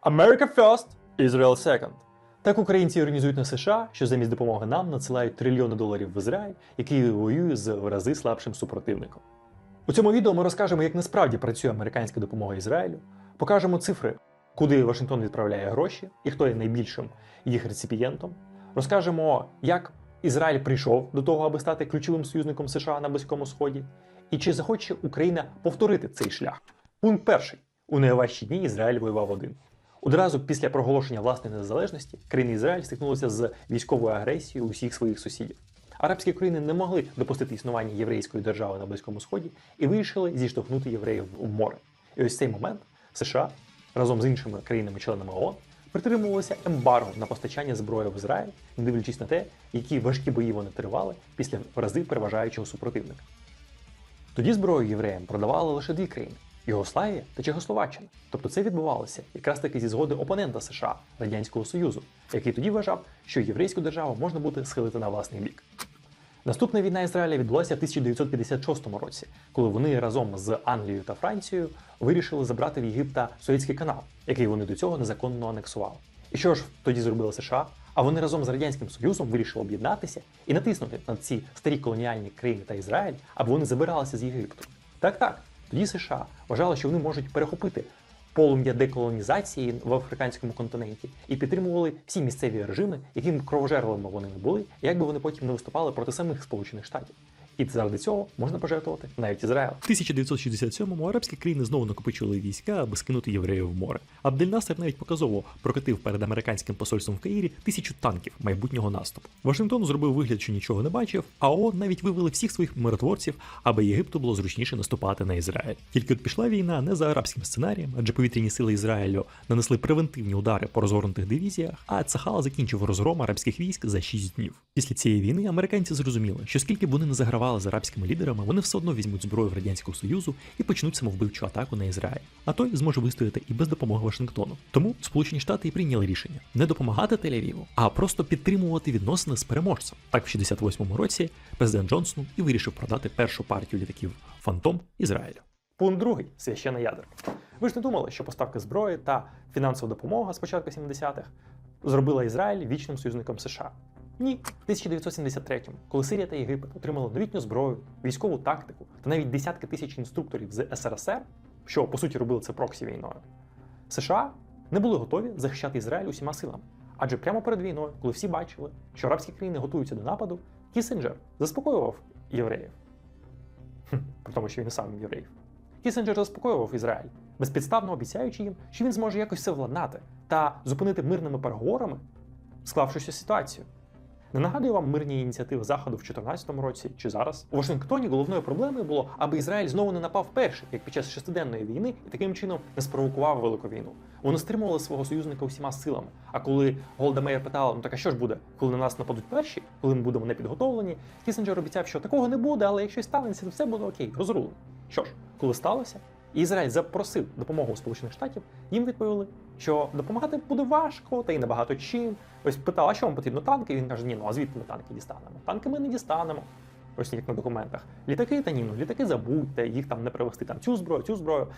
America first, Israel second. Так українці іронізують на США, що замість допомоги нам надсилають трильйони доларів в Ізраїль, який воює з в рази слабшим супротивником. У цьому відео ми розкажемо, як насправді працює американська допомога Ізраїлю, покажемо цифри, куди Вашингтон відправляє гроші і хто є найбільшим їх реципієнтом. Розкажемо, як Ізраїль прийшов до того, аби стати ключовим союзником США на Близькому Сході, і чи захоче Україна повторити цей шлях. Пункт перший. У найважчі дні Ізраїль воював один. Одразу після проголошення власної незалежності країна Ізраїль стикнулася з військовою агресією усіх своїх сусідів. Арабські країни не могли допустити існування єврейської держави на Близькому Сході і вирішили зіштовхнути євреїв в море. І ось цей момент США разом з іншими країнами-членами ООН притримувалися ембарго на постачання зброї в Ізраїль, не дивлячись на те, які важкі бої вони тривали після в рази переважаючого супротивника. Тоді зброю євреям продавали лише дві країни – Югославія та Чехословаччина. Тобто це відбувалося якраз таки зі згоди опонента США – Радянського Союзу, який тоді вважав, що єврейську державу можна буде схилити на власний бік. Наступна війна Ізраїля відбулася в 1956 році, коли вони разом з Англією та Францією вирішили забрати в Єгипта Суецький канал, який вони до цього незаконно анексували. І що ж тоді зробили США? А вони разом з Радянським Союзом вирішили об'єднатися і натиснути на ці старі колоніальні країни та Ізраїль, аби вони забиралися з Єгипту. Так, тоді США вважали, що вони можуть перехопити полум'я деколонізації в африканському континенті і підтримували всі місцеві режими, яким кровожерливими вони не були, і як би вони потім не виступали проти самих Сполучених Штатів. І заради цього можна пожертвувати навіть Ізраїл. В 1967-му арабські країни знову накопичили війська, аби скинути євреїв в море. Абдель-Насер навіть показово прокатив перед американським посольством в Каїрі 1000 танків майбутнього наступу. Вашингтон зробив вигляд, що нічого не бачив, а ООН навіть вивели всіх своїх миротворців, аби Єгипту було зручніше наступати на Ізраїль. Тільки от пішла війна не за арабським сценарієм, адже повітряні сили Ізраїлю нанесли превентивні удари по розгорнутих дивізіях, а Цахал закінчив розгром арабських військ за 6 днів. Після цієї війни американці зрозуміли, що скільки б вони не загравали з арабськими лідерами, вони все одно візьмуть зброю в Радянського Союзу і почнуть самовбивчу атаку на Ізраїль. А той зможе вистояти і без допомоги Вашингтону. Тому Сполучені Штати і прийняли рішення не допомагати Тель-Авіву, а просто підтримувати відносини з переможцем. Так в 68-му році президент Джонсон і вирішив продати першу партію літаків «Фантом» Ізраїлю. Пункт другий – священна ядерка. Ви ж не думали, що поставки зброї та фінансова допомога з початку 70-х зробила Ізраїль вічним союзником США? Ні, в 1973-му, коли Сирія та Єгипет отримали новітню зброю, військову тактику та навіть десятки тисяч інструкторів з СРСР, що по суті робили це проксі-війною, США не були готові захищати Ізраїль усіма силами. Адже прямо перед війною, коли всі бачили, що арабські країни готуються до нападу, Кіссінджер заспокоював євреїв. При тому, що він сам євреїв. Кіссінджер заспокоював Ізраїль, безпідставно обіцяючи їм, що він зможе якось все владнати та зупинити мирними переговорами склавшуся ситуацію. Не нагадую вам мирні ініціативи Заходу в 2014 році чи зараз. У Вашингтоні головною проблемою було, аби Ізраїль знову не напав перший, як під час шестиденної війни, і таким чином не спровокував велику війну. Вони стримували свого союзника усіма силами. А коли Голда Меїр питала, ну так а що ж буде, коли на нас нападуть перші, коли ми будемо непідготовлені, Кіссінджер обіцяв, що такого не буде, але якщо станеться, то все буде окей, розрулено. Що ж, коли сталося, і Ізраїль запросив допомогу у Сполучених Штатів, їм відповіли, що допомагати буде важко, та й небагато чим. Ось питав, а що вам потрібно танки? І він каже, ні, ну а звідки ми танки дістанемо? Танки ми не дістанемо. Ось як на документах. Літаки та ні, ну літаки забудьте, їх там не привезти, там цю зброю.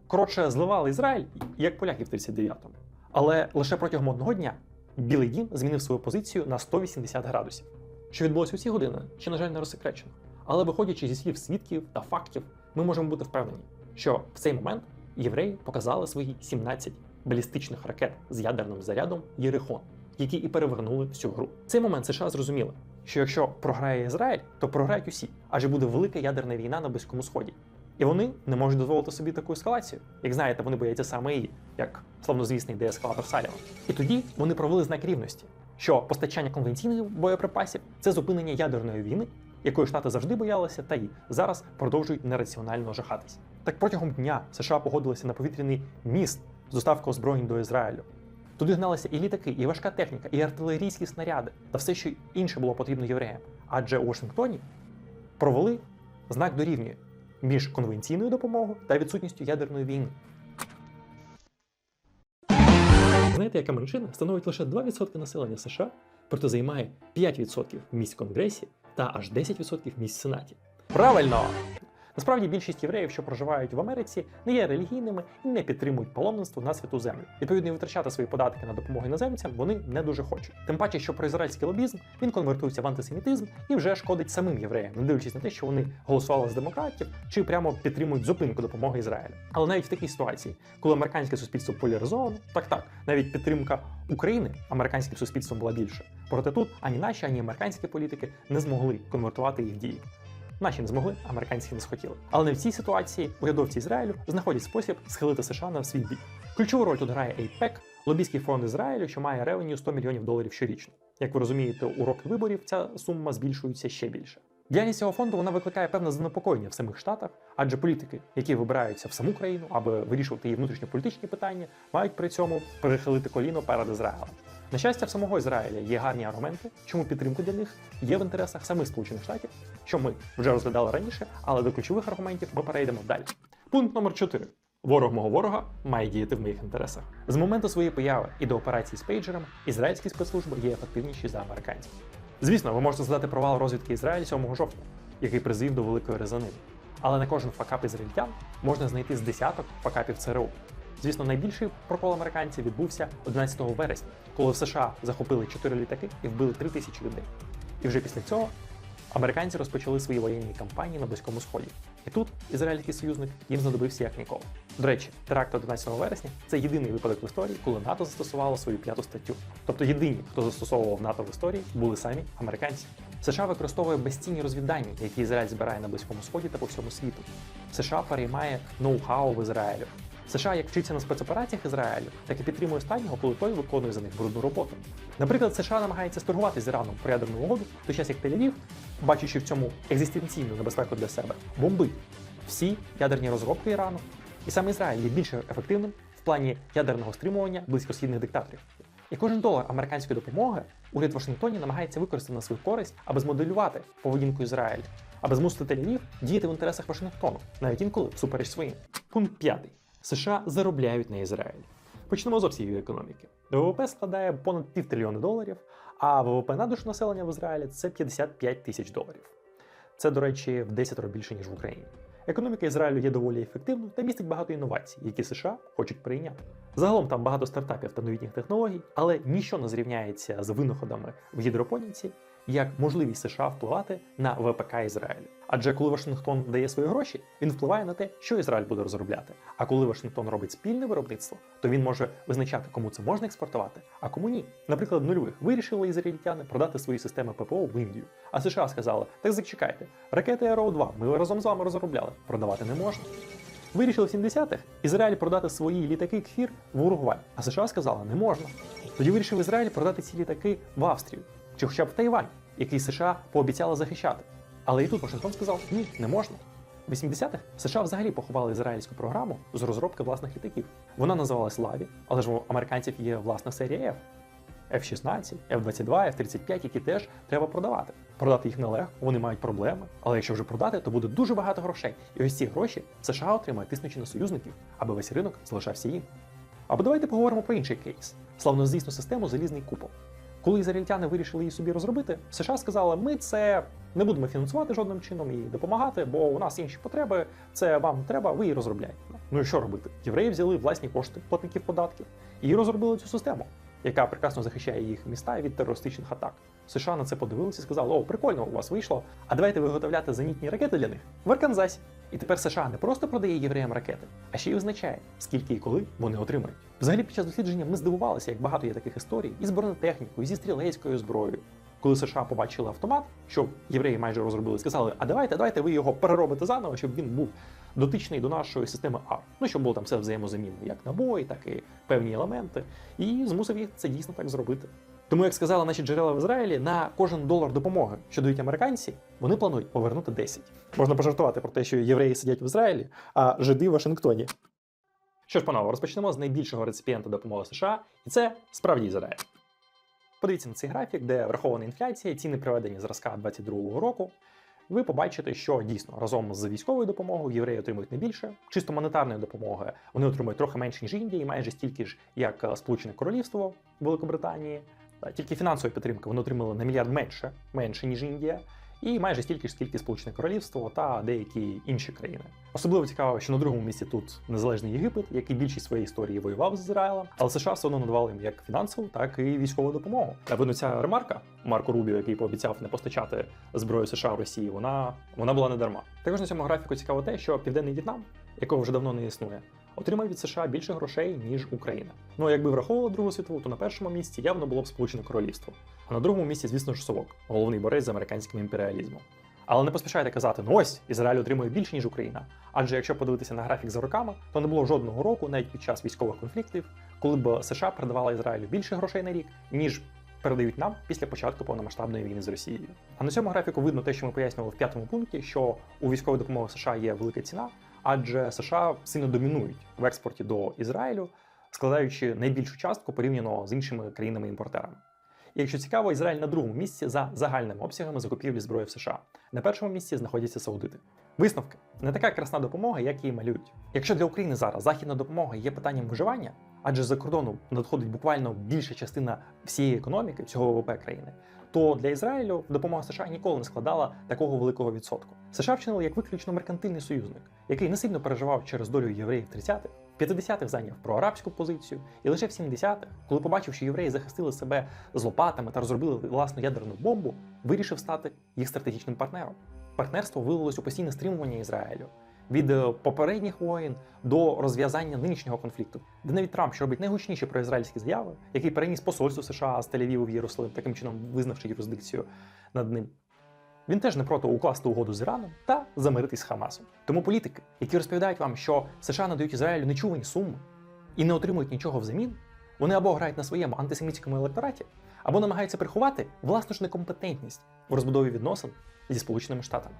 Коротше, зливали Ізраїль, як поляки в 39-му. Але лише протягом одного дня Білий Дім змінив свою позицію на 180 градусів. Що відбулося у ці години, ще, на жаль, не розсекречено. Але виходячи зі слів свідків та фактів, ми можемо бути впевнені, що в цей момент євреї показали свої 17 балістичних ракет з ядерним зарядом «Єрихон», які і перевернули всю гру. В цей момент США зрозуміли, що якщо програє Ізраїль, то програють усі, адже буде велика ядерна війна на Близькому Сході. І вони не можуть дозволити собі таку ескалацію. Як знаєте, вони бояться саме її, як славнозвісний деескалатор Саліва. І тоді вони провели знак рівності, що постачання конвенційних боєприпасів – це зупинення ядерної війни, якої Штати завжди боялися, та й зараз продовжують нераціонально жахатись. Так протягом дня США погодилися на повітряний міст з доставкою озброєнь до Ізраїлю. Туди гналися і літаки, і важка техніка, і артилерійські снаряди, та все, що інше було потрібно євреям. Адже у Вашингтоні провели знак дорівнює між конвенційною допомогою та відсутністю ядерної війни. Знаєте, яка меншина становить лише 2% населення США, проте займає 5% місць в Конгресі та аж 10% місць в Сенаті? Правильно! Насправді більшість євреїв, що проживають в Америці, не є релігійними і не підтримують паломництво на святу землю. Відповідно, і витрачати свої податки на допомогу іноземцям вони не дуже хочуть. Тим паче, що проізраїльський лобізм він конвертується в антисемітизм і вже шкодить самим євреям, не дивлячись на те, що вони голосували з демократів чи прямо підтримують зупинку допомоги Ізраїлю. Але навіть в такій ситуації, коли американське суспільство поляризовано, так, навіть підтримка України американським суспільством була більше. Проте тут ані наші, ані американські політики не змогли конвертувати їх дії. Наші не змогли, американські не схотіли. Але не в цій ситуації урядовці Ізраїлю знаходять спосіб схилити США на свій бік. Ключову роль тут грає AIPAC, лобійський фонд Ізраїлю, що має ревеню $100 мільйонів щорічно. Як ви розумієте, у роки виборів ця сума збільшується ще більше. Діяльність цього фонду вона викликає певне занепокоєння в самих штатах, адже політики, які вибираються в саму країну, аби вирішувати її внутрішньополітичні питання, мають при цьому перехилити коліно перед Ізраїлем. На щастя, в самого Ізраїля є гарні аргументи, чому підтримка для них є в інтересах самих Сполучених Штатів, що ми вже розглядали раніше, але до ключових аргументів ми перейдемо далі. Пункт номер 4. Ворог мого ворога має діяти в моїх інтересах. З моменту своєї появи і до операції з пейджером ізраїльські спецслужби є ефективніші за американські. Звісно, ви можете згадати провал розвідки Ізраїлю 7 жовтня, який призвів до великої резанини. Але на кожен факап ізраїльтян можна знайти з десяток факапів ЦРУ. Звісно, найбільший прокол американців відбувся 11 вересня, коли в США захопили 4 літаки і вбили 3000 людей. І вже після цього американці розпочали свої воєнні кампанії на Близькому Сході. І тут ізраїльський союзник їм знадобився як ніколи. До речі, теракт 11 вересня – це єдиний випадок в історії, коли НАТО застосувало свою 5-ту статтю. Тобто єдині, хто застосовував НАТО в історії, були самі американці. США використовує безцінні розвіддані, які Ізраїль збирає на Близькому Сході та по всьому світу. США переймає ноу-хау в Ізраїлю. США як вчиться на спецопераціях Ізраїлю, так і підтримує останнього, коли той виконує за них брудну роботу. Наприклад, США намагається сторгувати з Іраном про ядерну угоду, в той час як Тель-Авів, бачачи в цьому екзистенційну небезпеку для себе, бомбить всі ядерні розробки Ірану. І саме Ізраїль є більш ефективним в плані ядерного стримування близькосхідних диктаторів. І кожен долар американської допомоги уряд Вашингтоні намагається використати на свою користь, аби змоделювати поведінку Ізраїлю, аби змусити Тель-Авів діяти в інтересах Вашингтону, навіть інколи всупереч своїм. Пункт 5. США заробляють на Ізраїлі. Почнемо з обсягів економіки. ВВП складає понад $500 мільйони, а ВВП на душу населення в Ізраїлі – це $55 тисяч. Це, до речі, в 10 більше, ніж в Україні. Економіка Ізраїлю є доволі ефективною та містить багато інновацій, які США хочуть прийняти. Загалом там багато стартапів та новітніх технологій, але ніщо не зрівняється з винаходами в гідропоніці, як можливість США впливати на ВПК Ізраїлю. Адже коли Вашингтон дає свої гроші, він впливає на те, що Ізраїль буде розробляти. А коли Вашингтон робить спільне виробництво, то він може визначати, кому це можна експортувати, а кому ні. Наприклад, в нульових вирішили ізраїльтяни продати свої системи ППО в Індію. А США сказали: так зачекайте, ракети Arrow-2 ми разом з вами розробляли, продавати не можна. Вирішили в 70-х Ізраїль продати свої літаки Кфір в Уругвай, а США сказали, не можна. Тоді вирішив Ізраїль продати ці літаки в Австрію, чи хоча б в Тайвань, який США пообіцяли захищати. Але і тут Вашингтон сказав, ні, не можна. В 80-х США взагалі поховали ізраїльську програму з розробки власних літаків. Вона називалась Лаві, але ж у американців є власна серія F. F-16, F-22, F-35, які теж треба продавати. Продати їх нелегко, вони мають проблеми, але якщо вже продати, то буде дуже багато грошей. І ось ці гроші США отримає, тиснучи на союзників, аби весь ринок залишався їм. Або давайте поговоримо про інший кейс – славнозвісну систему «Залізний купол». Коли ізраїльтяни вирішили її собі розробити, США сказали, ми це не будемо фінансувати жодним чином і допомагати, бо у нас інші потреби, це вам треба, ви її розробляєте. Ну і що робити? Євреї взяли власні кошти платників податків і розробили цю систему, яка прекрасно захищає їх міста від терористичних атак. США на це подивилися і сказали, о, прикольно, у вас вийшло, а давайте виготовляти зенітні ракети для них в Арканзасі. І тепер США не просто продає євреям ракети, а ще й визначає, скільки і коли вони отримають. Взагалі, під час дослідження ми здивувалися, як багато є таких історій із бронетехнікою, зі стрілецькою зброєю. Коли США побачили автомат, що євреї майже розробили, сказали, а давайте ви його переробите заново, щоб він був дотичний до нашої системи АР. Ну, щоб було там все взаємозамінне, як набої, так і певні елементи. І змусив їх це дійсно так зробити. Тому, як сказали наші джерела в Ізраїлі, на кожен долар допомоги, що дають американці, вони планують повернути 10. Можна пожартувати про те, що євреї сидять в Ізраїлі, а жиди в Вашингтоні. Що ж, панове, розпочнемо з найбільшого реципієнта допомоги США, і це справді Ізраїль. Подивіться на цей графік, де врахована інфляція, ціни приведені зразка 2022 року. Ви побачите, що дійсно разом з військовою допомогою євреї отримують не більше, чисто монетарної допомоги вони отримують трохи менше, ніж Індія, і майже стільки ж, як Сполучене Королівство Великобританії. Тільки фінансової підтримки вони отримали на мільярд менше, ніж Індія. і майже стільки ж, скільки Сполучене Королівство та деякі інші країни. Особливо цікаво, що на другому місці тут незалежний Єгипет, який більшість своєї історії воював з Ізраїлем, але США все одно надавали їм як фінансову, так і військову допомогу. Та видно, ця ремарка Марко Рубіо, який пообіцяв не постачати зброю США в Росії, вона була не дарма. Також на цьому графіку цікаво те, що Південний В'єтнам, якого вже давно не існує, отримає від США більше грошей, ніж Україна. Ну а якби враховували Другу світову, то на першому місці явно було б Сполучене Королівство. А на другому місці, звісно ж, Совок, головний борець з американським імперіалізмом. Але не поспішайте казати, ну ось, Ізраїль отримує більше, ніж Україна. Адже якщо подивитися на графік за роками, то не було жодного року, навіть під час військових конфліктів, коли б США передавала Ізраїлю більше грошей на рік, ніж передають нам після початку повномасштабної війни з Росією. А на цьому графіку видно те, що ми пояснювали в 5-му пункті, що у військовій допомоги США є велика ціна, адже США сильно домінують в експорті до Ізраїлю, складаючи найбільшу частку порівняно з іншими країнами-імпортерами. І якщо цікаво, Ізраїль на другому місці за загальними обсягами закупівлі зброї в США. На першому місці знаходяться саудити. Висновки. Не така красна допомога, як її малюють. Якщо для України зараз західна допомога є питанням виживання, адже з-за кордону надходить буквально більша частина всієї економіки, всього ВВП країни, то для Ізраїлю допомога США ніколи не складала такого великого відсотку. США вчинили як виключно меркантильний союзник, який не сильно переживав через долю євреїв 30-х, в 50-х зайняв проарабську позицію, і лише в 70-х, коли побачив, що євреї захистили себе з лопатами та розробили власну ядерну бомбу, вирішив стати їх стратегічним партнером. Партнерство вилилось у постійне стримування Ізраїлю від попередніх воєн до розв'язання нинішнього конфлікту, де навіть Трамп, що робить найгучніші проізраїльські заяви, який переніс посольство США з Тель-Авіву в Єрусалим, таким чином визнавши юрисдикцію над ним. Він теж не проти укласти угоду з Іраном та замиритись з Хамасом. Тому політики, які розповідають вам, що США надають Ізраїлю нечувані суми і не отримують нічого взамін, вони або грають на своєму антисемітському електораті, або намагаються приховати власну ж некомпетентність в розбудові відносин зі Сполученими Штатами.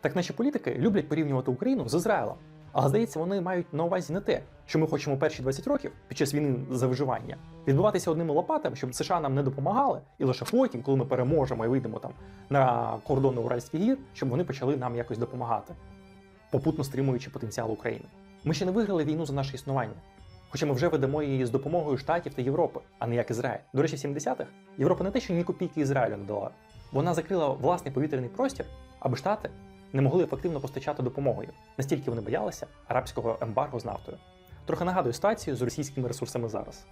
Так наші політики люблять порівнювати Україну з Ізраїлем, але, здається, вони мають на увазі не те, що ми хочемо перші 20 років під час війни за виживання відбиватися одними лопатами, щоб США нам не допомагали, і лише потім, коли ми переможемо і вийдемо там на кордони Уральських гір, щоб вони почали нам якось допомагати, попутно стримуючи потенціал України. Ми ще не виграли війну за наше існування, хоча ми вже ведемо її з допомогою Штатів та Європи, а не як Ізраїль. До речі, в 70-х Європа не те, що ні копійки Ізраїлю не дала, вона закрила власний повітряний простір, аби Штати не могли ефективно постачати допомогою. Настільки вони боялися арабського ембарго з нафтою. Трохи нагадую ситуацію з російськими ресурсами зараз.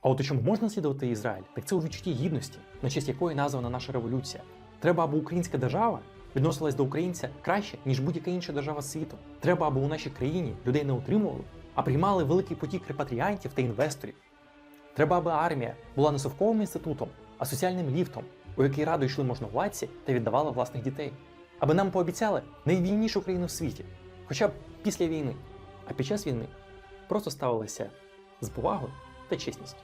А от у чому можна слідувати Ізраїль, так це у відчутті гідності, на честь якої названа наша революція. Треба, аби українська держава відносилась до українця краще, ніж будь-яка інша держава світу. Треба, аби у нашій країні людей не утримували, а приймали великий потік репатріантів та інвесторів. Треба, аби армія була не совковим інститутом, а соціальним ліфтом, у який радо йшли можновладці та віддавали власних дітей. Аби нам пообіцяли найвільнішу країну в світі, хоча б після війни, а під час війни просто ставилися з повагою та чесністю.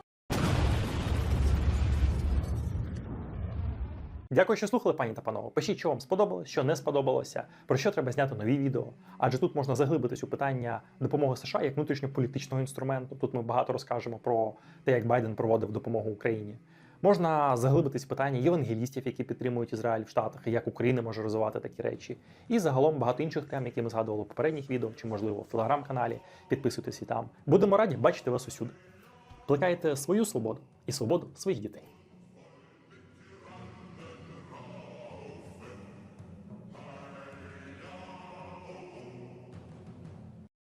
Дякую, що слухали, пані та панове. Пишіть, що вам сподобалось, що не сподобалося, про що треба зняти нові відео. Адже тут можна заглибитись у питання допомоги США як внутрішньополітичного інструменту. Тут ми багато розкажемо про те, як Байден проводив допомогу Україні. Можна заглибитись в питання євангелістів, які підтримують Ізраїль в Штатах, і як Україна може розвивати такі речі. І загалом багато інших тем, які ми згадували в попередніх відео, чи, можливо, в телеграм-каналі. Підписуйтесь і там. Будемо раді бачити вас усюди. Плекайте свою свободу і свободу своїх дітей.